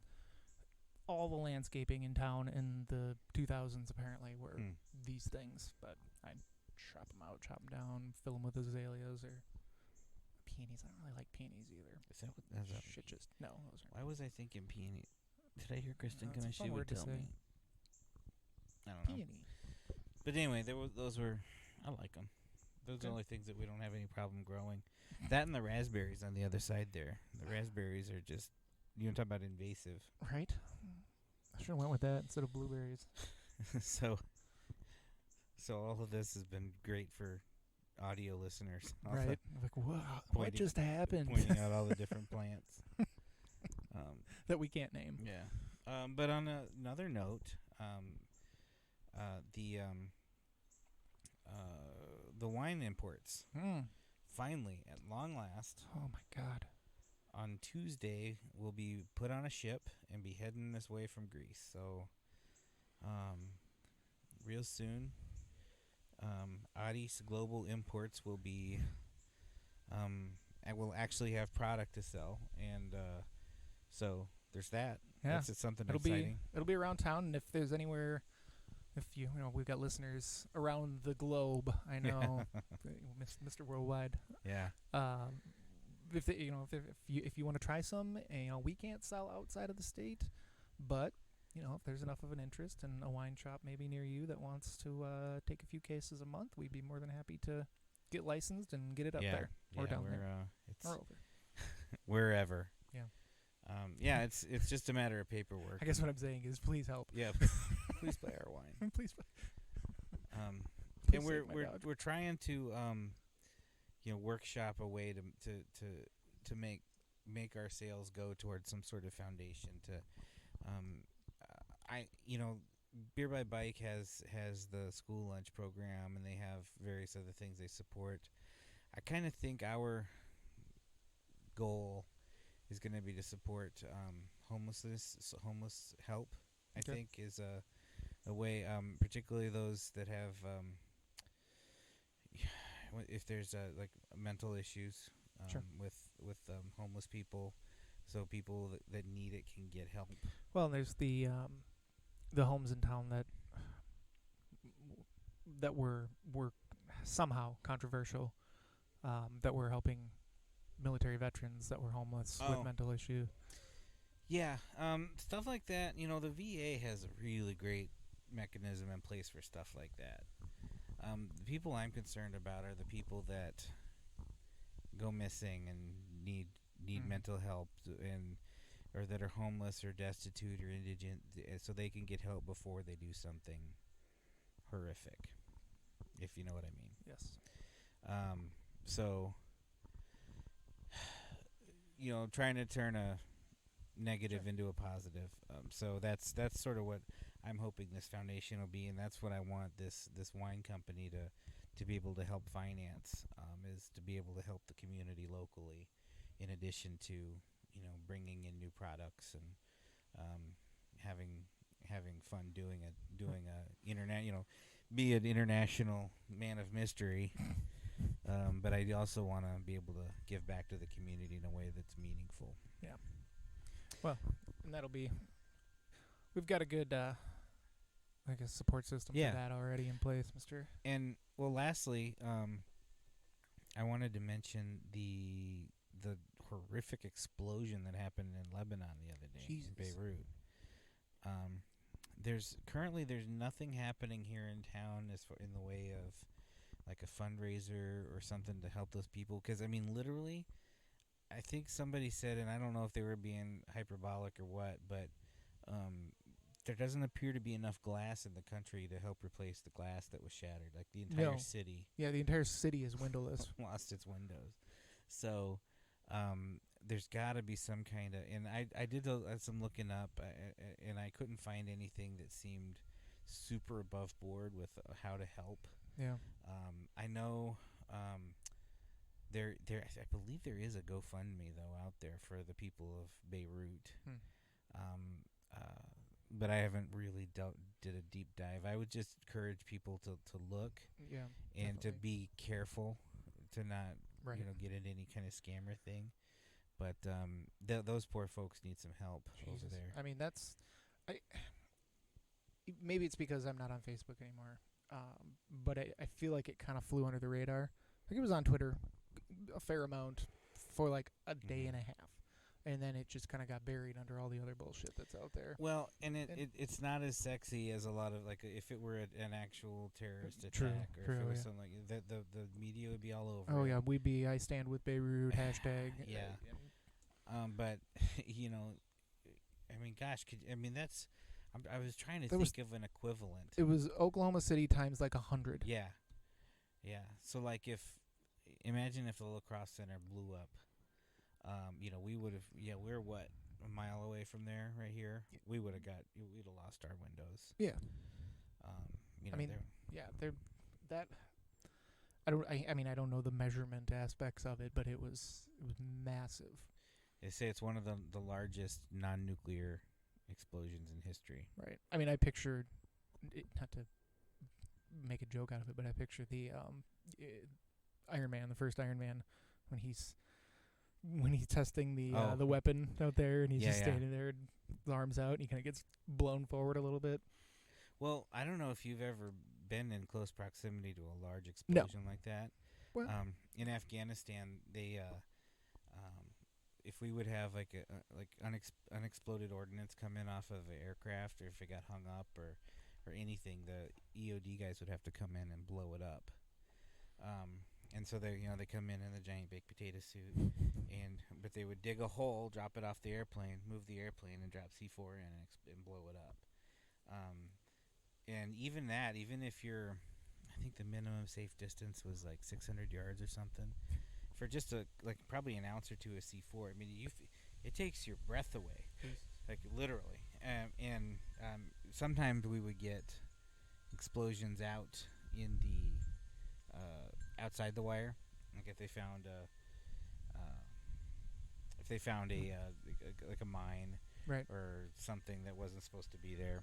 all the landscaping in town in the 2000s apparently were these things, but I chop them out, chop them down, fill them with azaleas or peonies. I don't really like peonies either. Is that what? Is that Shit, just no. Those are why was I thinking peony? Did I hear Kristen? No, Can it's a she fun would word to tell say. me? I don't know. peony. But anyway, those were. I like them. Those are the only things that we don't have any problem growing. That and the raspberries on the other side there. The raspberries are just. You want to talk about invasive? Right. I should have went with that instead of blueberries. so all of this has been great for audio listeners. Right. Like, wow, what just happened? Pointing out all the different plants. That we can't name. Yeah. But on another note, the wine imports finally, at long last. Oh my God. On Tuesday, will be put on a ship and be heading this way from Greece. So, real soon, Addis Global Imports will be, will actually have product to sell, and so there's that. Yeah, that's something exciting. It'll be around town, and if there's anywhere, if you know, we've got listeners around the globe. I know, Mr. Worldwide. Yeah. If you want to try some, we can't sell outside of the state, but if there's enough of an interest and a wine shop maybe near you that wants to take a few cases a month, we'd be more than happy to get licensed and get it up there or down there or over wherever. Yeah. It's just a matter of paperwork. I guess what I'm saying is, please help. Yeah, please buy our wine. Please. And we're trying to workshop a way to make our sales go towards some sort of foundation. Beer by Bike has the school lunch program, and they have various other things they support. I kind of think our goal is going to be to support homeless help. I think is a way, particularly those that have if there's like mental issues with homeless people, so people that need it can get help. Well, there's the homes in town that were somehow controversial, that were helping military veterans that were homeless with mental issues. Yeah, stuff like that. The VA has a really great mechanism in place for stuff like that. The people I'm concerned about are the people that go missing and need mental help, or that are homeless or destitute or indigent, so they can get help before they do something horrific, if you know what I mean. Yes. So, trying to turn a negative into a positive. So that's sort of what I'm hoping this foundation will be, and that's what I want this wine company to be able to help finance, is to be able to help the community locally, in addition to bringing in new products and having fun doing a internet, be an international man of mystery. But I also want to be able to give back to the community in a way that's meaningful. Yeah. Well, and we've got a good support system for that already in place, Mr. And well, lastly, I wanted to mention the horrific explosion that happened in Lebanon the other day, in Beirut. There's nothing happening here in town in the way of like a fundraiser or something to help those people, because literally, I think somebody said, and I don't know if they were being hyperbolic or what, but there doesn't appear to be enough glass in the country to help replace the glass that was shattered. Like the entire city. Yeah, the entire city is windowless. Lost its windows. So there's got to be some kind of, and I did some looking up, and I couldn't find anything that seemed super above board with how to help. Yeah. I know I believe there is a GoFundMe though out there for the people of Beirut. but I haven't really did a deep dive. I would just encourage people to look Yeah, and to definitely. be careful to not Right. get into any kind of scammer thing. But those poor folks need some help over Jesus. there. I mean, I maybe it's because I'm not on Facebook anymore. But I feel like it kind of flew under the radar. I think it was on Twitter a fair amount for like a day and a half. And then it just kind of got buried under all the other bullshit that's out there. Well, and And it's not as sexy as a lot of, like, if it were an actual terrorist true, attack, or if true, it was yeah. something like the media would be all over. Oh it. yeah, I stand with Beirut hashtag. Yeah. But you know, I mean, gosh, that's. I was trying to think of an equivalent. It was Oklahoma City times like 100. Yeah, yeah. So like, imagine if the lacrosse center blew up. We would have. Yeah, we're what, a mile away from there, right here. We'd have lost our windows. Yeah. You know, I mean, yeah, they're that. I mean, I don't know the measurement aspects of it, but it was massive. they say it's one of the largest non-nuclear explosions in history. Right. I mean, I pictured it, not to make a joke out of it, but I picture the Iron Man, the first Iron Man, when he's testing the weapon out there, and he's just standing there, his arms out, and he kind of gets blown forward a little bit. Well, I don't know if you've ever been in close proximity to a large explosion like that. Well, in Afghanistan, they if we would have like unexploded ordnance come in off of an aircraft, or if it got hung up or anything, the EOD guys would have to come in and blow it up. And so they come in a giant baked potato suit, but they would dig a hole, drop it off the airplane, move the airplane, and drop C4 in and blow it up. And even if you're, I think the minimum safe distance was like 600 yards or something, for just probably an ounce or two of C4. I mean, it takes your breath away, like literally. And sometimes we would get explosions out in the outside the wire, like if they found a mine, right, or something that wasn't supposed to be there.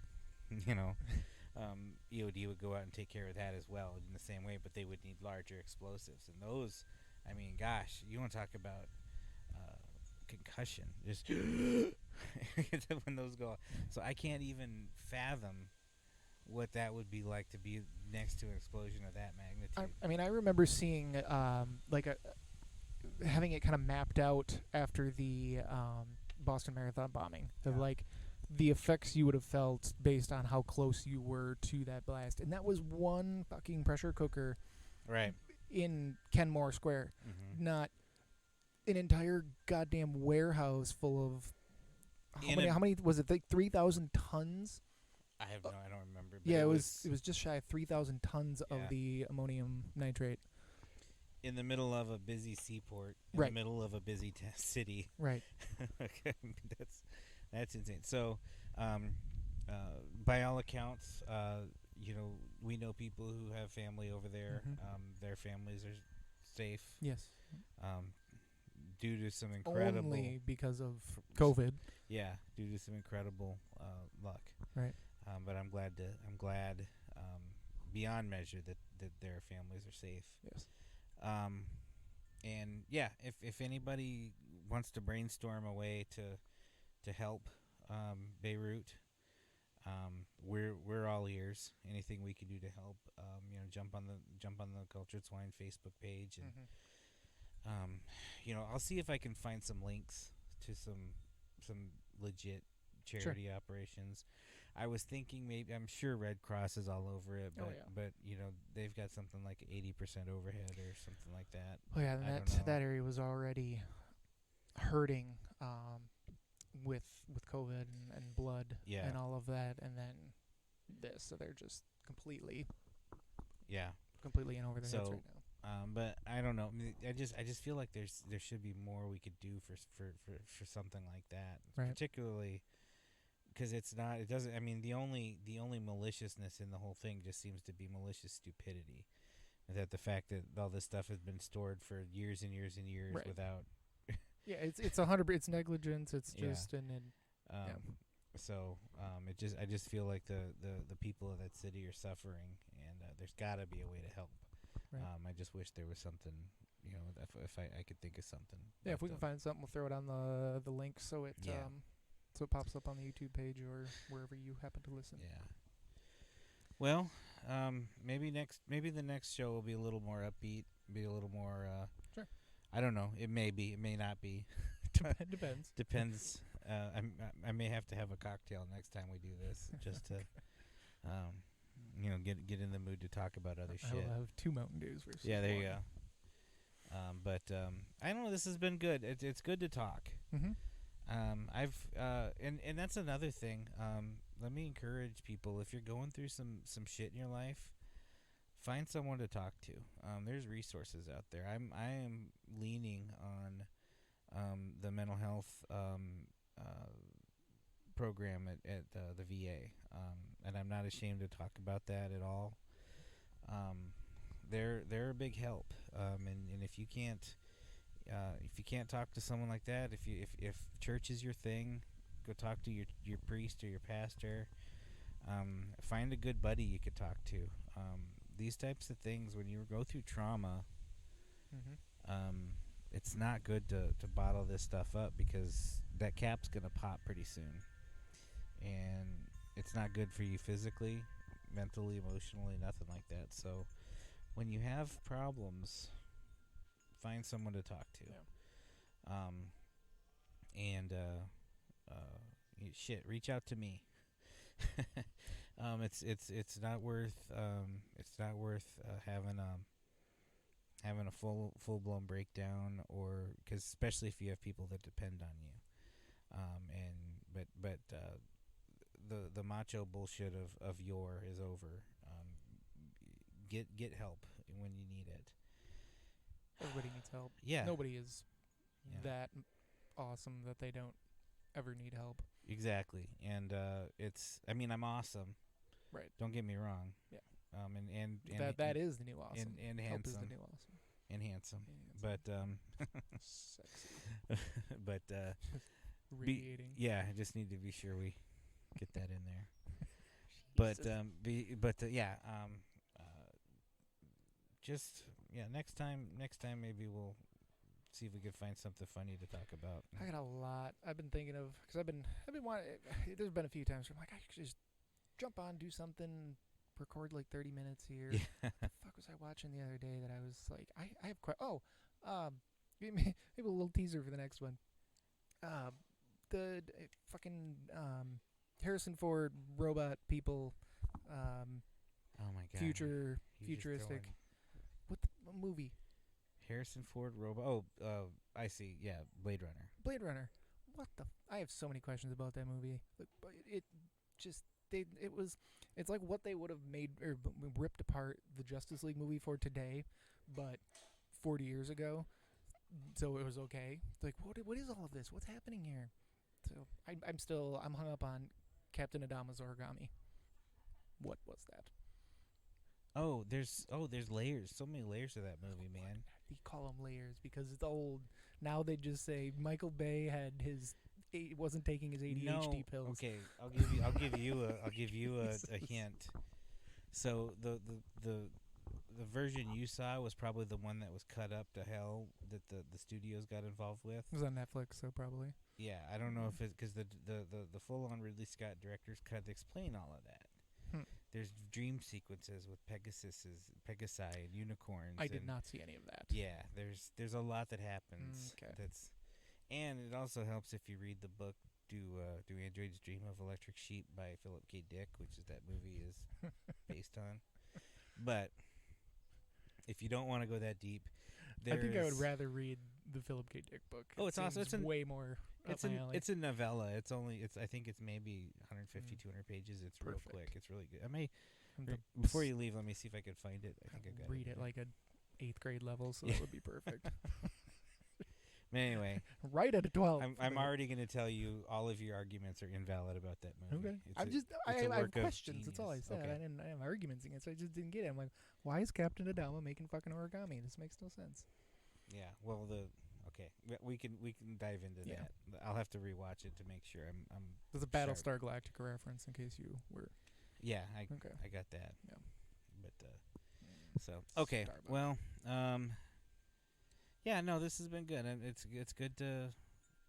EOD would go out and take care of that as well in the same way, but they would need larger explosives. And those, I mean, gosh, you want to talk about concussion. Just when those go off. So I can't even fathom what that would be like to be next to an explosion of that magnitude. I mean, I remember seeing having it kind of mapped out after the Boston Marathon bombing of like the effects you would have felt based on how close you were to that blast, and that was one fucking pressure cooker, right, in Kenmore Square, not an entire goddamn warehouse full of how many was it? Like 3,000 tons. I don't remember. But yeah, it was just shy of 3,000 tons of the ammonium nitrate. In the middle of a busy seaport, in the middle of a busy city. Right. Okay, that's insane. So, by all accounts, we know people who have family over there. Their families are safe. Yes. Due to some incredible, only because of COVID. Yeah, due to some incredible luck. Right. But I'm glad beyond measure that their families are safe. Yes. And yeah, if anybody wants to brainstorm a way to help Beirut, we're all ears. Anything we can do to help, jump on the Cultured Swine Facebook page, and I'll see if I can find some links to some legit charity operations. I was thinking I'm sure Red Cross is all over it, but they've got something like 80% overhead or something like that. Oh yeah, and that area was already hurting with COVID and blood and all of that, and then this, so they're just completely in over their heads right now. But I don't know. I just feel like there should be more we could do for something like that, particularly. Because it doesn't. I mean, the only maliciousness in the whole thing just seems to be malicious stupidity. That the fact that all this stuff has been stored for years and years and years without. Yeah, it's 100%. It's negligence. It's just So I just feel like the people of that city are suffering, and there's got to be a way to help. Right. I just wish there was something, if I could think of something. Yeah, if we can find something, we'll throw it on the link so it so it pops up on the YouTube page or wherever you happen to listen. Yeah. Well, maybe the next show will be a little more upbeat, be a little more. Sure. I don't know. It may be. It may not be. Depends. Depends. I may have to have a cocktail next time we do this, just to, get in the mood to talk about other shit. I'll have 2 Mountain Dews versus Yeah, there one. you go. But I don't know. This has been good. It's good to talk. Mm-hmm. And that's another thing. Let me encourage people, if you're going through some shit in your life, find someone to talk to. There's resources out there. I am leaning on the mental health program at the VA, and I'm not ashamed to talk about that at all. They're a big help, and if you can't talk to someone like that, if church is your thing, go talk to your priest or your pastor. Find a good buddy you could talk to. These types of things, when you go through trauma, it's not good to bottle this stuff up, because that cap's gonna pop pretty soon, and it's not good for you physically, mentally, emotionally, nothing like that. So when you have problems, find someone to talk to. Yeah. And shit, reach out to me. It's not worth having a full blown breakdown, or because especially if you have people that depend on you. But the macho bullshit of yore is over. Get help when you need it. Everybody needs help. Yeah. Nobody is that awesome that they don't ever need help. Exactly. And I'm awesome. Right. Don't get me wrong. Yeah. And that is the new awesome. And help handsome. is the new awesome. And handsome. But sexy. But radiating. I just need to be sure we get that in there. Next time maybe we'll see if we can find something funny to talk about. I got a lot I've been thinking of, because I've been wanting. There's been a few times where I'm like, I could just jump on, do something, record like 30 minutes here. Yeah. What the fuck was I watching the other day that I was like, I have maybe a little teaser for the next one. The fucking Harrison Ford robot people. Oh my god. Futuristic. What movie? Harrison Ford robot. Oh, I see. Yeah, Blade Runner. Blade Runner. What the? I have so many questions about that movie. Like, it's like what they would have made or ripped apart the Justice League movie for today, but 40 years ago. So it was okay. It's like, what is all of this? What's happening here? So I'm hung up on Captain Adama's origami. What was that? Oh, there's layers. So many layers to that movie, man. They call them layers because it's old. Now they just say Michael Bay wasn't taking his ADHD pills. Okay, I'll give you a hint. So the version you saw was probably the one that was cut up to hell, that the studios got involved with. It was on Netflix, so probably. Yeah, I don't know if it's because the full-on Ridley Scott director's cut explain all of that. There's dream sequences with Pegasi and unicorns. I did not see any of that. Yeah, there's a lot that happens. Okay. And it also helps if you read the book Do Androids Dream of Electric Sheep by Philip K. Dick, which is that movie is based on. But if you don't want to go that deep, I think I would rather read the Philip K. Dick book. Oh, it's awesome. It's way more. It's a novella. I think it's maybe 150, 200 pages. It's real quick. It's really good. Before you leave, let me see if I can find it. I think I got read it like an 8th grade level, so that would be perfect. But anyway, right at a 12. I'm already going to tell you all of your arguments are invalid about that movie. Okay. I have questions. That's all I said. Okay. I didn't have arguments against it. I just didn't get it. I'm like, why is Captain Adama making fucking origami? This makes no sense. Yeah. Well, Okay, we can dive into that. I'll have to rewatch it to make sure I'm. There's a Battlestar Galactica reference in case you were. Yeah, I got that. Yeah. But so okay, Starbucks. well, yeah, no, this has been good, and it's good to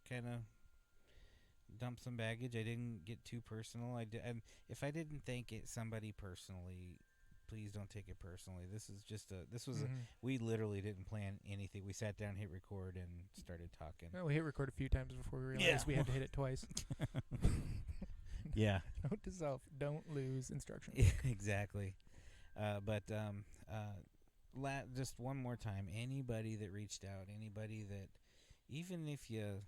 kind of dump some baggage. I didn't get too personal. And if I didn't thank somebody personally, please don't take it personally. This was we literally didn't plan anything. We sat down, hit record, and started talking. Well, we hit record a few times before we realized we had to hit it twice. Yeah. Note to self: don't lose instructions. Exactly. Just one more time, anybody that reached out, anybody that, even if you,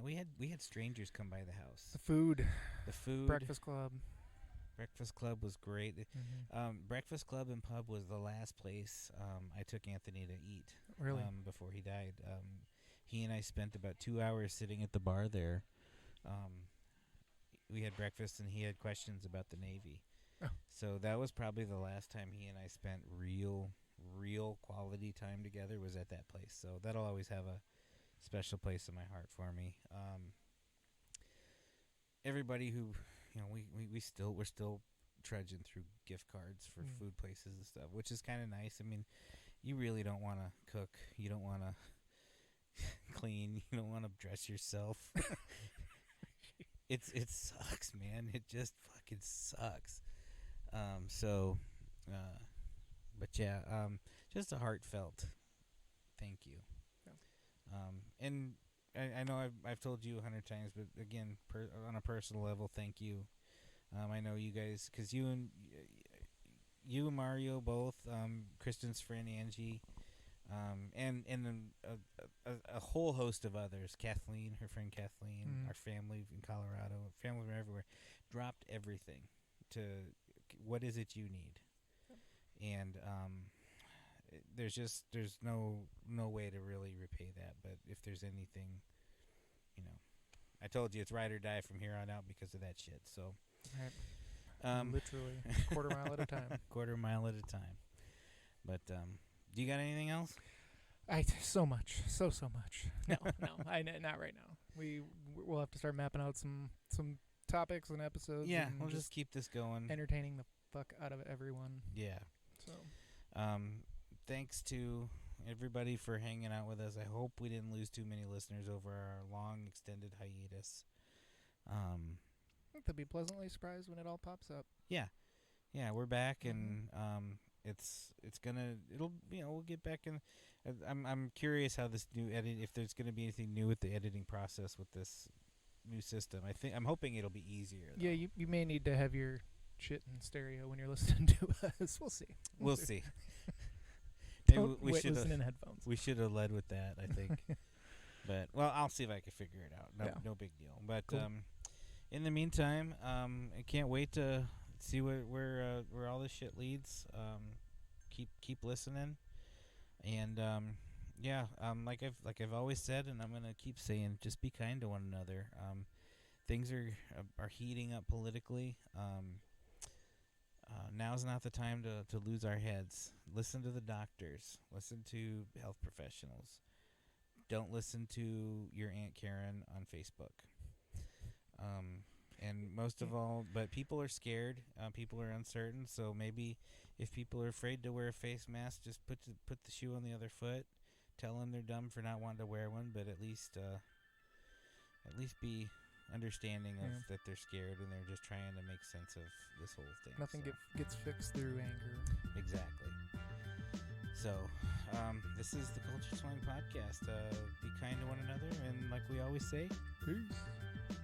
we had strangers come by the house. The food, Breakfast Club was great. Breakfast Club and Pub was the last place I took Anthony to eat. Really? Before he died. He and I spent about 2 hours sitting at the bar there. We had breakfast, and he had questions about the Navy. Oh. So that was probably the last time he and I spent real quality time together, was at that place. So that'll always have a special place in my heart for me. Everybody who, we're still trudging through gift cards for food places and stuff, which is kind of nice. You really don't want to cook. You don't want to clean. You don't want to dress yourself. It sucks, man. It just fucking sucks. Just a heartfelt thank you. Yeah. And I know I've told you 100 times, but again, on a personal level, thank you. I know you guys, because you and Mario both, Kristen's friend Angie, and a whole host of others, Kathleen, her friend Kathleen, our family in Colorado, family from everywhere, dropped everything to what is it you need. And there's no way to really repay that. But if there's anything, I told you it's ride or die from here on out because of that shit. So, literally quarter mile at a time. Quarter mile at a time. But do you got anything else? So much. No, not right now. We'll have to start mapping out some topics and episodes. Yeah, and we'll just keep this going. Entertaining the fuck out of everyone. Yeah. So, thanks to everybody for hanging out with us. I hope we didn't lose too many listeners over our long extended hiatus. I think they'll be pleasantly surprised when it all pops up. Yeah, we're back, and we'll get back in. I'm curious how this new edit, if there's gonna be anything new with the editing process with this new system. I'm hoping it'll be easier, though. Yeah, you may need to have your shit in stereo when you're listening to us. We'll see. We'll see. We should listen in headphones. We should have led with that, I think. But I'll see if I can figure it out. No big deal. But cool. In the meantime, I can't wait to see where all this shit leads. Keep listening, and like I've always said, and I'm gonna keep saying, just be kind to one another. Things are heating up politically. Now's not the time to lose our heads. Listen to the doctors. Listen to health professionals. Don't listen to your Aunt Karen on Facebook. And most of all, but people are scared. People are uncertain. So maybe if people are afraid to wear a face mask, just put the shoe on the other foot. Tell them they're dumb for not wanting to wear one, but at least be understanding of that they're scared and they're just trying to make sense of this whole thing. Nothing gets fixed through anger. Exactly. So, this is the Culture Swing Podcast. Be kind to one another, and like we always say, peace.